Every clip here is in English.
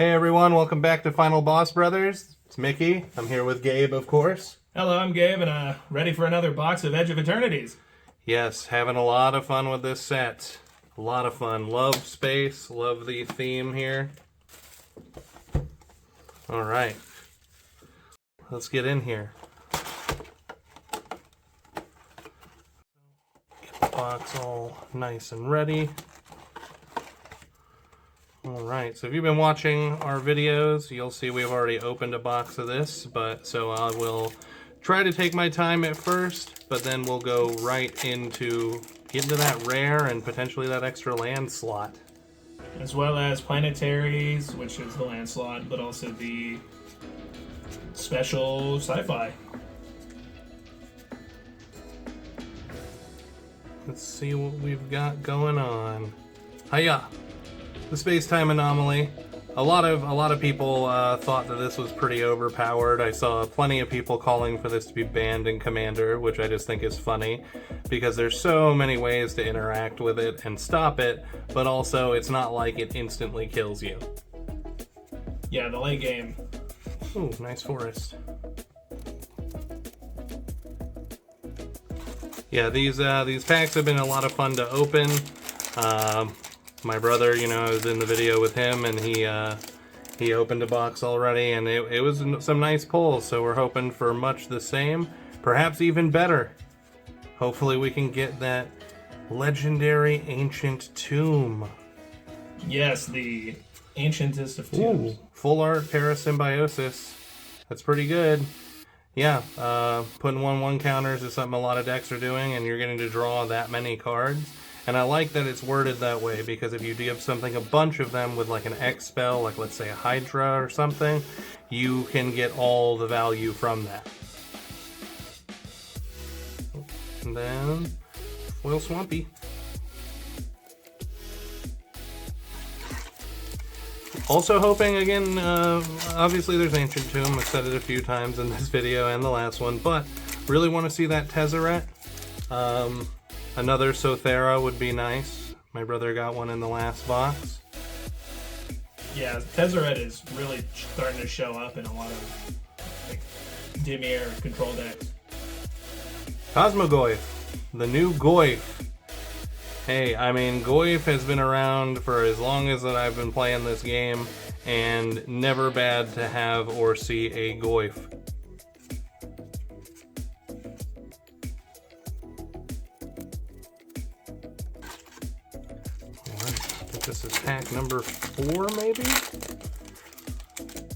Hey everyone, welcome back to Final Boss Brothers. It's Mickey. I'm here with Gabe, of course. Hello, I'm Gabe, and ready for another box of Edge of Eternities. Yes, having a lot of fun with this set. A lot of fun. Love space, love the theme here. Alright. Let's get in here. Get the box all nice and ready. Alright, so if you've been watching our videos, you'll see we've already opened a box of this, so I will try to take my time at first, but then we'll go right into getting to that rare and potentially that extra land slot. As well as Planetaries, which is the land slot, but also the special sci-fi. Let's see what we've got going on. Hiya! The space-time anomaly. A lot of people thought that this was pretty overpowered. I saw plenty of people calling for this to be banned in Commander, which I just think is funny, because there's so many ways to interact with it and stop it, but also it's not like it instantly kills you. Yeah, the late game. Ooh, nice forest. Yeah, these packs have been a lot of fun to open. My brother, I was in the video with him, and he opened a box already, and it was some nice pulls, so we're hoping for much the same, perhaps even better. Hopefully we can get that legendary Ancient Tomb. Yes, the Ancientest of Tombs. Ooh, full art Parasymbiosis. That's pretty good. Yeah, putting 1/1 counters is something a lot of decks are doing, and you're getting to draw that many cards. And I like that it's worded that way, because if you give something a bunch of them with like an X spell, like let's say a Hydra or something, you can get all the value from that. And then, Foil Swampy. Also hoping, again, obviously there's Ancient Tomb, I've said it a few times in this video and the last one, but really want to see that Tezzeret. Another Sothera would be nice. My brother got one in the last box. Yeah, Tezzeret is really starting to show up in a lot of like, Dimir control decks. Cosmogoyf, the new Goyf. Hey, I mean, Goyf has been around for as long as that I've been playing this game, and never bad to have or see a Goyf. This is pack number 4, maybe?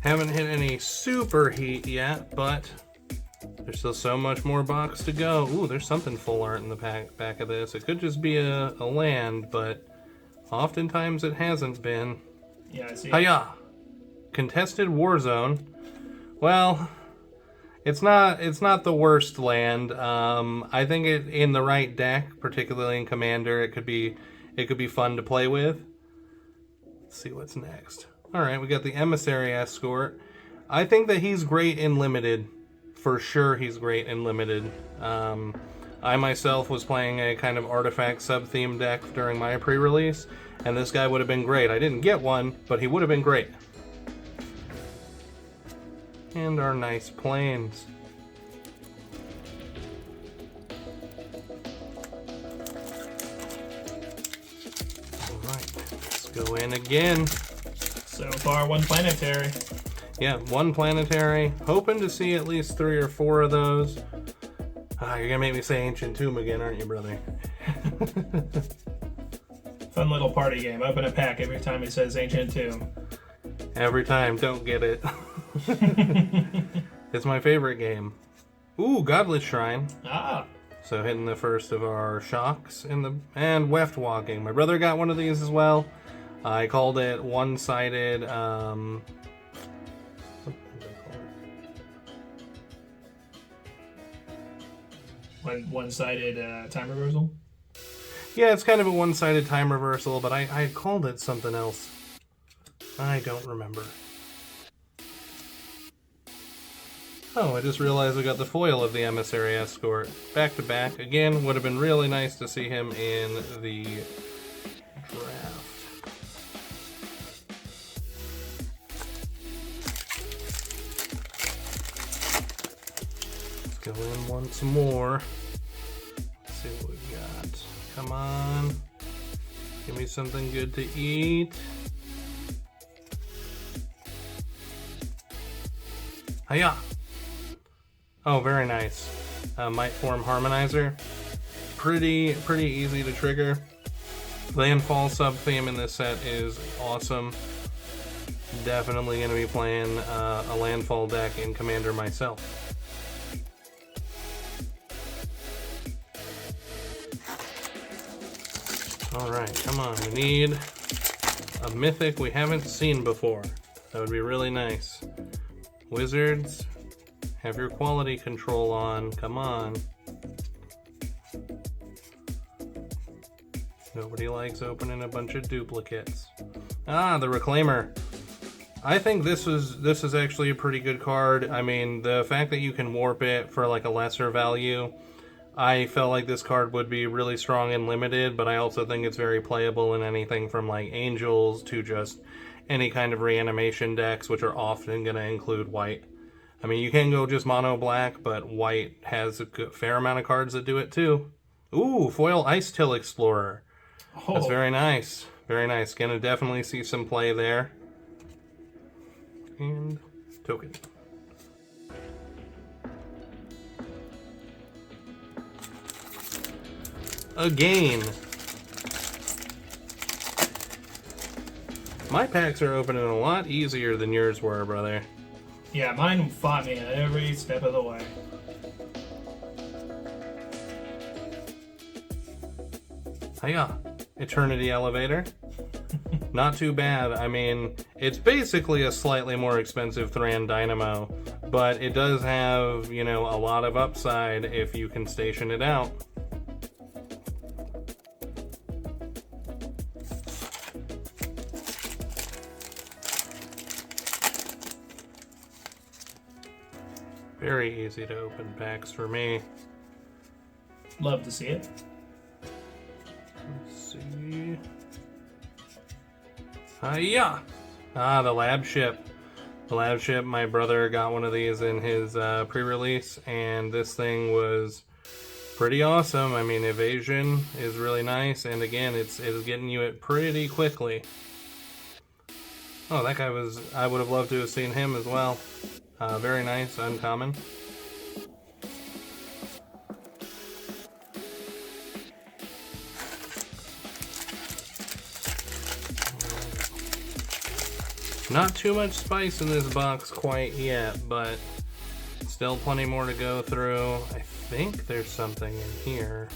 Haven't hit any super heat yet, but there's still so much more box to go. Ooh, there's something full art in the back of this. It could just be a land, but oftentimes it hasn't been. Yeah, I see. Hiya! Contested Warzone. Well, it's not the worst land. I think in the right deck, particularly in Commander, it could be fun to play with. Let's see what's next. Alright, we got the Emissary Escort. I think that he's great in Limited. For sure he's great in Limited. I myself was playing a kind of artifact sub-theme deck during my pre-release, and this guy would have been great. I didn't get one, but he would have been great. And our nice planes. Go in again. So far, one Planetary. Yeah, one Planetary. Hoping to see at least 3 or 4 of those. You're gonna make me say Ancient Tomb again, aren't you, brother? Fun little party game. Open a pack every time it says Ancient Tomb. Every time, don't get it. It's my favorite game. Ooh, Godless Shrine. Ah. So hitting the first of our shocks and Weft Walking. My brother got one of these as well. I called it one-sided, what did I call it? One-sided time reversal? Yeah, it's kind of a one-sided time reversal, but I called it something else. I don't remember. Oh, I just realized we got the foil of the Emissary Escort. Back to back. Again, would have been really nice to see him in the draft. Go in once more. Let's see what we've got. Come on. Give me something good to eat. Hiya! Oh, very nice. Might Form Harmonizer. Pretty easy to trigger. Landfall sub-theme in this set is awesome. Definitely going to be playing a landfall deck in Commander myself. Alright, come on. We need a mythic we haven't seen before. That would be really nice. Wizards, have your quality control on. Come on. Nobody likes opening a bunch of duplicates. Ah, the Reclaimer. I think this is actually a pretty good card. I mean, the fact that you can warp it for like a lesser value, I felt like this card would be really strong and limited, but I also think it's very playable in anything from like Angels to just any kind of reanimation decks, which are often going to include white. I mean, you can go just mono black, but white has a fair amount of cards that do it too. Ooh, foil Ice Till Explorer. Oh. That's very nice. Very nice. Gonna definitely see some play there. And token. Again. My packs are opening a lot easier than yours were, brother. Yeah, mine fought me every step of the way. Hiya. Eternity Elevator. Not too bad. I mean, it's basically a slightly more expensive Thran Dynamo, but it does have, you know, a lot of upside if you can station it out. Very easy to open packs for me. Love to see it. Let's see. Hiya! Ah, the lab ship. The lab ship, my brother got one of these in his pre-release, and this thing was pretty awesome. I mean, evasion is really nice, and again, it's getting you it pretty quickly. Oh, that guy was... I would have loved to have seen him as well. Very nice, uncommon. Not too much spice in this box quite yet, but still plenty more to go through. I think there's something in here.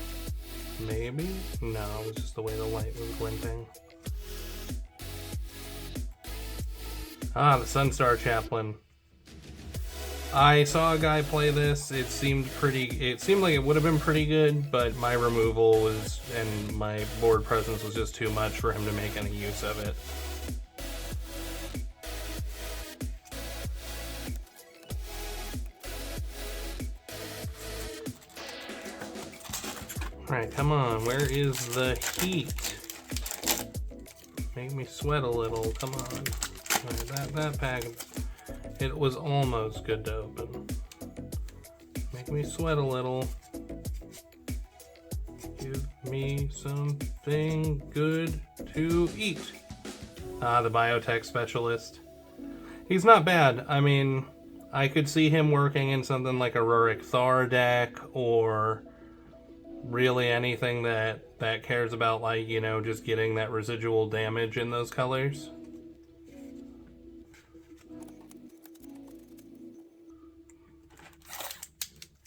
Maybe? No, it was just the way the light was glinting. Ah, the Sunstar Chaplain. I saw a guy play this. It seemed like it would have been pretty good, but my removal was, and my board presence was just too much for him to make any use of it. Alright, come on. Where is the heat? Make me sweat a little. Come on. Right, that pack, it was almost good to open. Make me sweat a little. Give me something good to eat. Ah, the biotech specialist. He's not bad. I mean, I could see him working in something like a Rurik Thar deck, or really anything that cares about, like, you know, just getting that residual damage in those colors.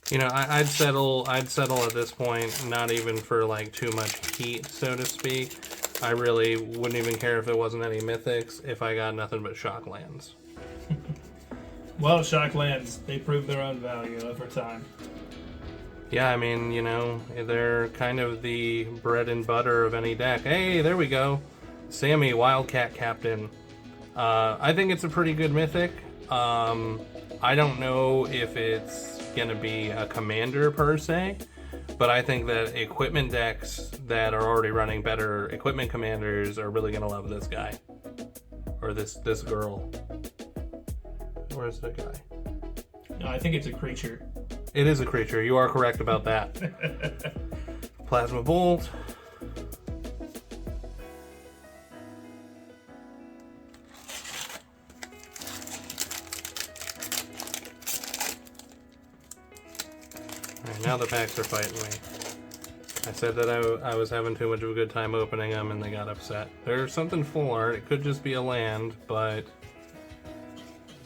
You know, I'd settle at this point, not even for like too much heat, so to speak. I really wouldn't even care if it wasn't any mythics if I got nothing but shock lands. Well, shock lands, they prove their own value over time. Yeah, I mean, you know, they're kind of the bread and butter of any deck. Hey, there we go. Sammy, Wildcat Captain. I think it's a pretty good mythic. I don't know if it's gonna be a commander per se, but I think that equipment decks that are already running better equipment commanders are really gonna love this guy. Or this girl. Where's the guy? No, I think it's a creature. It is a creature. You are correct about that. Plasma Bolt. Alright, now the packs are fighting me. I said that I was having too much of a good time opening them and they got upset. There's something full art. It could just be a land, but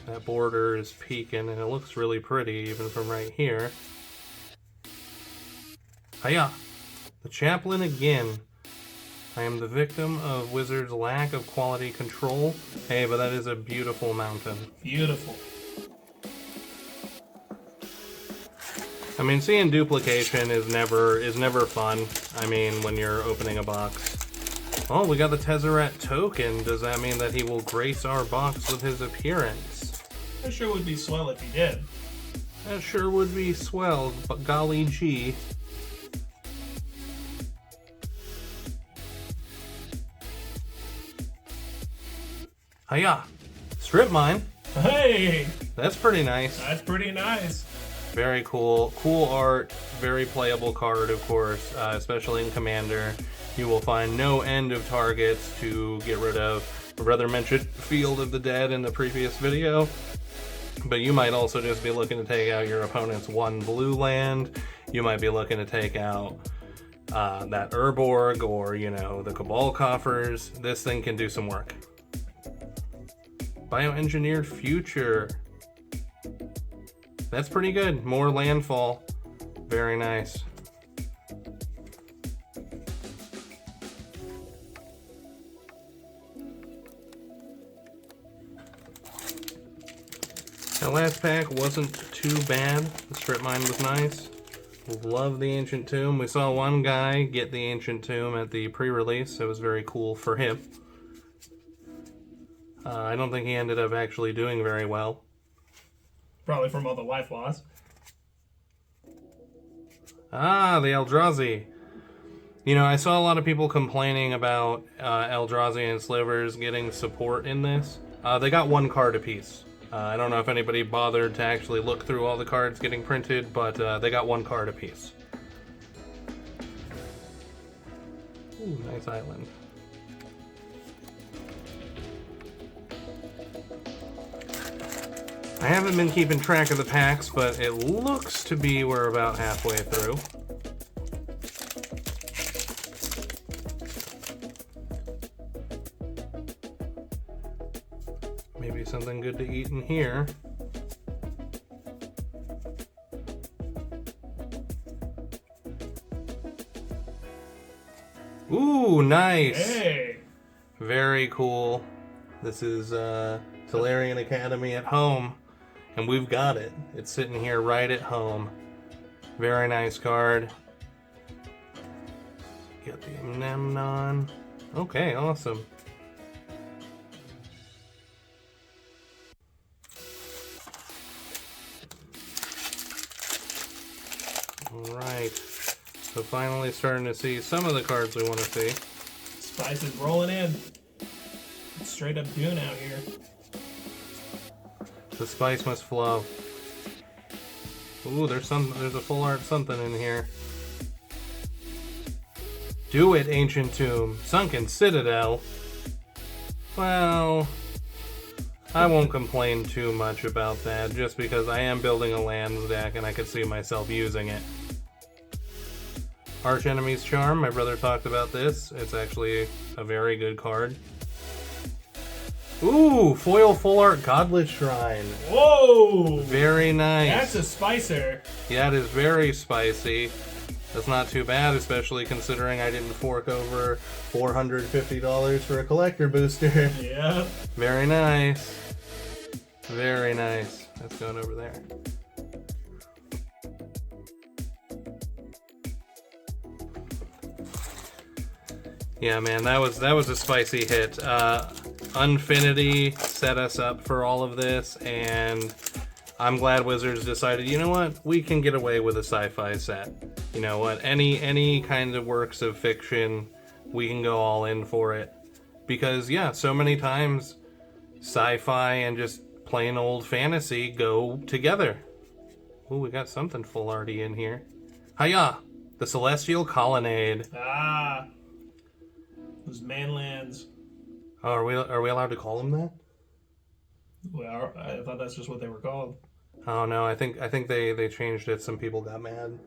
that border is peeking and it looks really pretty even from right here. Hiya! The Chaplain again. I am the victim of Wizards' lack of quality control. Hey, but that is a beautiful mountain. Beautiful. I mean, seeing duplication is never fun. I mean, when you're opening a box. Oh, we got the Tezzeret token. Does that mean that he will grace our box with his appearance? That sure would be swell if he did. That sure would be swell, but golly gee. Hiya! Strip Mine. Hey! That's pretty nice. That's pretty nice. Very cool. Cool art. Very playable card, of course, especially in Commander. You will find no end of targets to get rid of. My brother mentioned Field of the Dead in the previous video, but you might also just be looking to take out your opponent's one blue land. You might be looking to take out that Urborg or, you know, the Cabal Coffers. This thing can do some work. Bioengineered Future. That's pretty good. More landfall. Very nice. That last pack wasn't too bad. The Strip Mine was nice. Love the Ancient Tomb. We saw one guy get the Ancient Tomb at the pre-release. It was very cool for him. I don't think he ended up actually doing very well. Probably from all the life loss. Ah, the Eldrazi. You know, I saw a lot of people complaining about Eldrazi and Slivers getting support in this. They got one card apiece. I don't know if anybody bothered to actually look through all the cards getting printed, but they got one card apiece. Ooh, nice island. I haven't been keeping track of the packs, but it looks to be we're about halfway through. Maybe something good to eat in here. Ooh, nice! Hey! Very cool. This is Tolarian Academy at home. And we've got it. It's sitting here right at home. Very nice card. Got the Mnemon. Okay, awesome. Alright. So finally starting to see some of the cards we want to see. Spice is rolling in. It's straight up Dune out here. The spice must flow. Ooh, there's a full art something in here. Do it, Ancient Tomb. Sunken Citadel. Well, I won't complain too much about that, just because I am building a lands deck and I could see myself using it. Archenemy's Charm, my brother talked about this. It's actually a very good card. Ooh, foil full art Godless Shrine. Whoa! Very nice. That's a spicer. Yeah, it is very spicy. That's not too bad, especially considering I didn't fork over $450 for a collector booster. Yeah. Very nice. Very nice. That's going over there. Yeah, man, that was a spicy hit. Unfinity set us up for all of this, and I'm glad Wizards decided, you know what, we can get away with a sci-fi set. You know what, any kind of works of fiction, we can go all in for it. Because, yeah, so many times sci-fi and just plain old fantasy go together. Ooh, we got something full already in here. Hiya! The Celestial Colonnade. Ah, those manlands. Oh, are we allowed to call them that? Well, I thought that's just what they were called. Oh no, I think they changed it. Some people got mad.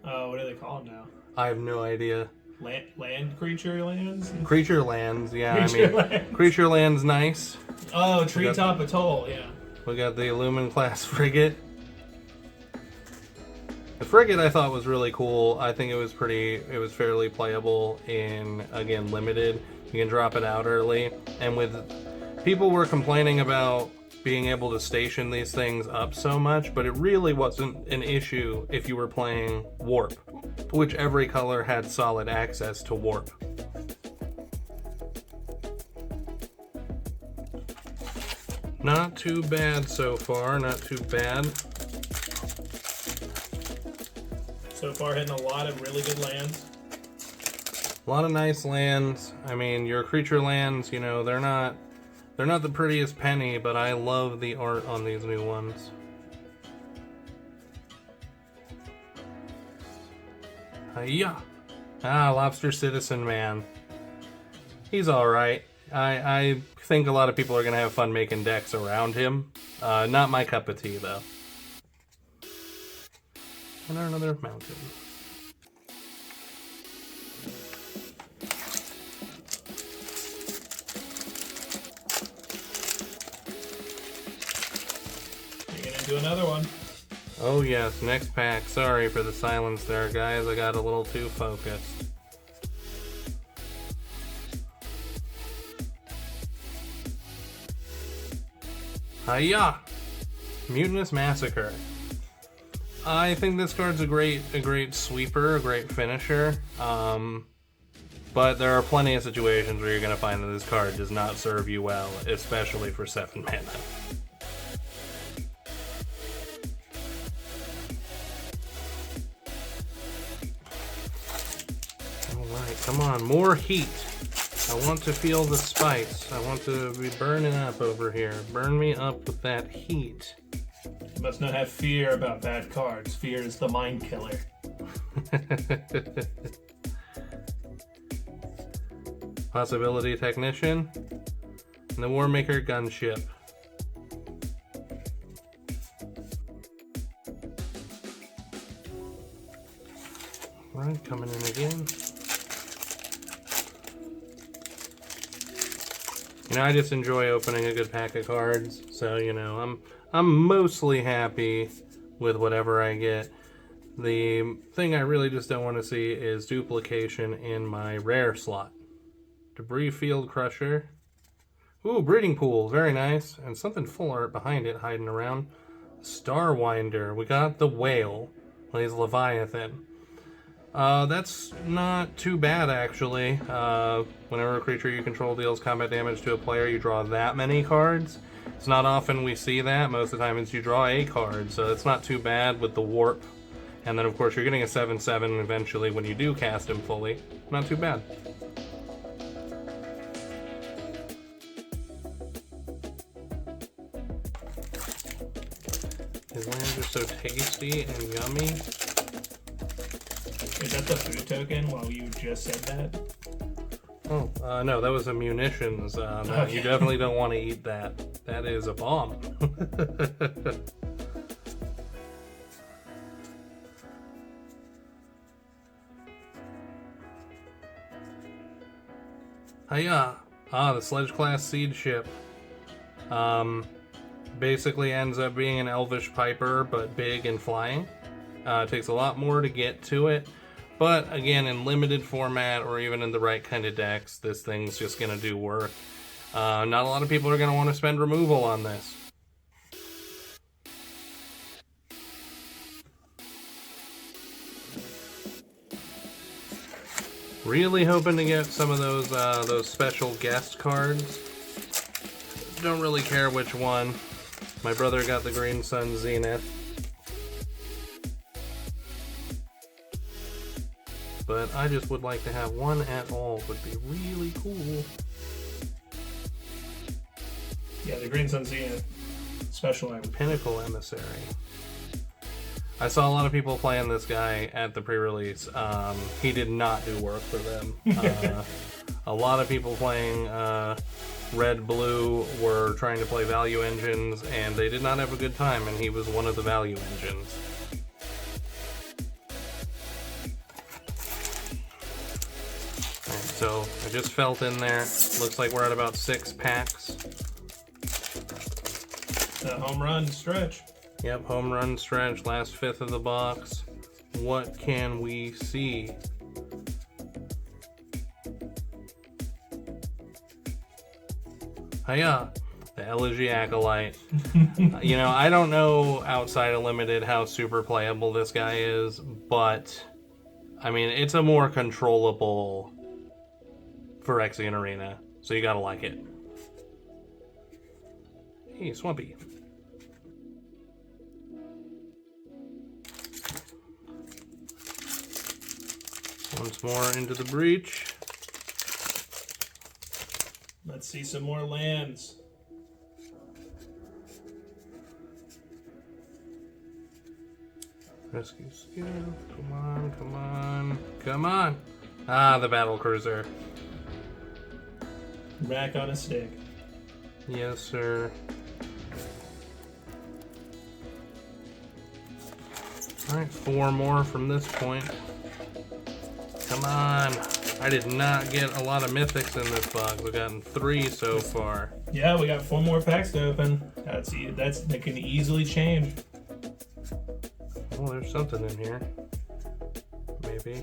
Oh, what do they call them now? I have no idea. Land creature lands? Creature lands, yeah. Creature lands. Creature lands nice. Oh, Treetop Atoll, yeah. We got the Illumin class frigate. The frigate I thought was really cool. I think it was fairly playable in, again, limited. You can drop it out early. And with people were complaining about being able to station these things up so much, but it really wasn't an issue if you were playing Warp, which every color had solid access to Warp. Not too bad so far, not too bad. So far, hitting a lot of really good lands. A lot of nice lands. I mean, your creature lands, you know, they're not the prettiest penny, but I love the art on these new ones. Hiya! Ah, Lobster Citizen Man. He's alright. I think a lot of people are going to have fun making decks around him. Not my cup of tea, though. And another mountain. You're gonna do another one. Oh yes, next pack. Sorry for the silence there, guys. I got a little too focused. Hiya! Mutinous Massacre. I think this card's a great sweeper, a great finisher. But there are plenty of situations where you're going to find that this card does not serve you well, especially for 7 mana. Alright, come on, more heat. I want to feel the spice. I want to be burning up over here. Burn me up with that heat. You must not have fear about bad cards. Fear is the mind killer. Possibility Technician. And the Warmaker Gunship. Alright, coming in again. You know, I just enjoy opening a good pack of cards, so you know, I'm mostly happy with whatever I get. The thing I really just don't want to see is duplication in my rare slot. Debris Field Crusher. Ooh, Breeding Pool, very nice. And something full art behind it hiding around. Starwinder. We got the Whale. Plays Leviathan. That's not too bad, actually. Whenever a creature you control deals combat damage to a player, you draw that many cards. It's not often we see that. Most of the time it's you draw a card, so it's not too bad with the Warp. And then, of course, you're getting a 7/7 eventually when you do cast him fully. Not too bad. His lands are so tasty and yummy. Is that the food token while you just said that? Oh, no, that was a munitions. No, Okay. You definitely don't want to eat that. That is a bomb. Hiya! Ah, the Sledge Class Seed Ship. Basically ends up being an Elvish Piper, but big and flying. It takes a lot more to get to it. But again, in limited format or even in the right kind of decks, this thing's just going to do work. Not a lot of people are going to want to spend removal on this. Really hoping to get some of those special guest cards. Don't really care which one. My brother got the Green Sun Zenith. But I just would like to have one at all. Would be really cool. Yeah, the Green Sun Zenith special item. Pinnacle Emissary. I saw a lot of people playing this guy at the pre-release. He did not do work for them. A lot of people playing Red Blue were trying to play value engines, and they did not have a good time, and he was one of the value engines. Alright, so I just felt in there. Looks like we're at about 6 packs. The home run stretch. Yep, home run stretch, last fifth of the box. What can we see? Hiya, the Elegy Acolyte. You know, I don't know outside of Limited how super playable this guy is, but I mean, it's a more controllable Phyrexian Arena, so you gotta like it. Hey, Swampy. Once more into the breach. Let's see some more lands. Rescue skill. Come on, come on, come on. Ah, the battle cruiser. Rack on a stick. Yes, sir. Alright, 4 more from this point. Come on. I did not get a lot of mythics in this box. We've gotten 3 so far. Yeah, we got 4 more packs to open. That can easily change. Oh, there's something in here. Maybe.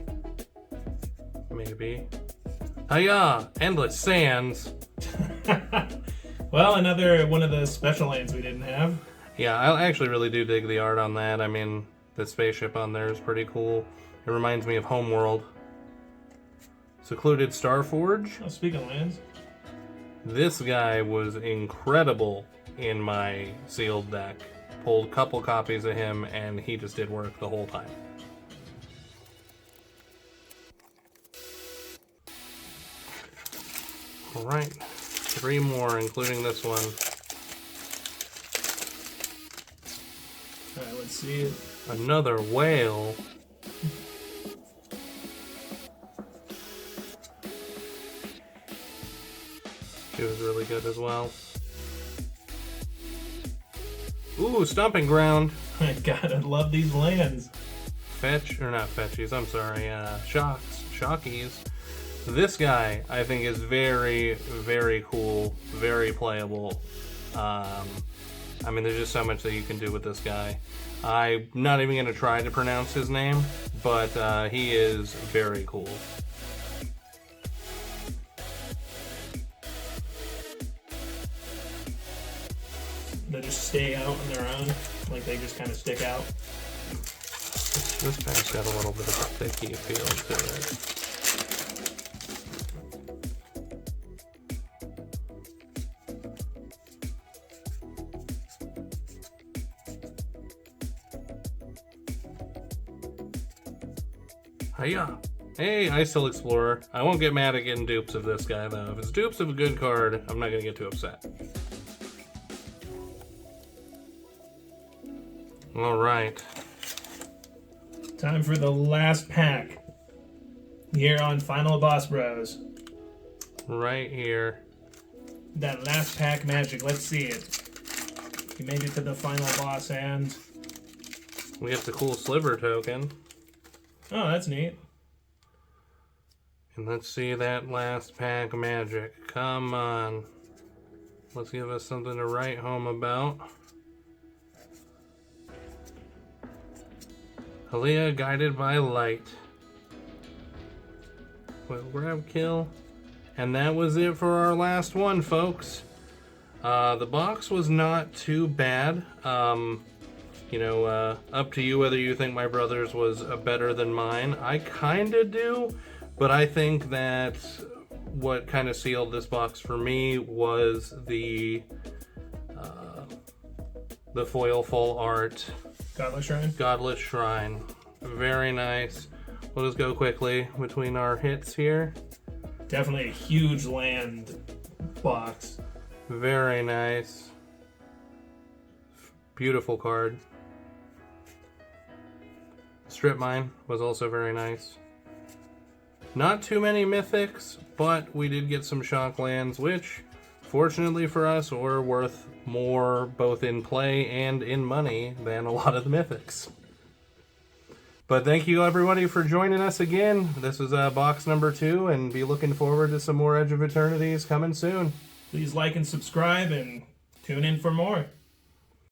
Maybe. Hiya! Endless Sands! Well, another one of the special lands we didn't have. Yeah, I actually really do dig the art on that. I mean, the spaceship on there is pretty cool. It reminds me of Homeworld. Secluded Starforge. Oh, speaking of lands. This guy was incredible in my sealed deck. Pulled a couple copies of him, and he just did work the whole time. Alright, 3 more, including this one. Alright, let's see it. Another whale. She was really good as well. Ooh, Stomping Ground. My God, I love these lands. Fetch, or not fetchies, I'm sorry, Shockies. This guy, I think, is very, very cool, very playable. I mean, there's just so much that you can do with this guy. I'm not even going to try to pronounce his name, but he is very cool. They just stay out on their own, like they just kind of stick out. This pack's got a little bit of a thicky feel to it. Hiya! Hey, Icehill Explorer. I won't get mad at getting dupes of this guy, though. If it's dupes of a good card, I'm not gonna get too upset. Alright. Time for the last pack. Here on Final Boss Bros. Right here. That last pack magic, let's see it. You made it to the final boss and... We get the cool sliver token. Oh, that's neat. And let's see that last pack magic. Come on. Let's give us something to write home about. Aaliyah, Guided by Light. Well, grab kill. And that was it for our last one, folks. The box was not too bad. You know, up to you whether you think my brother's was better than mine. I kind of do, but I think that what kind of sealed this box for me was the foil full art. Godless Shrine? Godless Shrine. Very nice. We'll just go quickly between our hits here. Definitely a huge land box. Very nice. Beautiful card. Strip Mine was also very nice. Not too many mythics, but we did get some shock lands, which, fortunately for us, were worth more both in play and in money than a lot of the mythics. But thank you everybody for joining us again. This is box number 2, and be looking forward to some more Edge of Eternities coming soon. Please like and subscribe and tune in for more.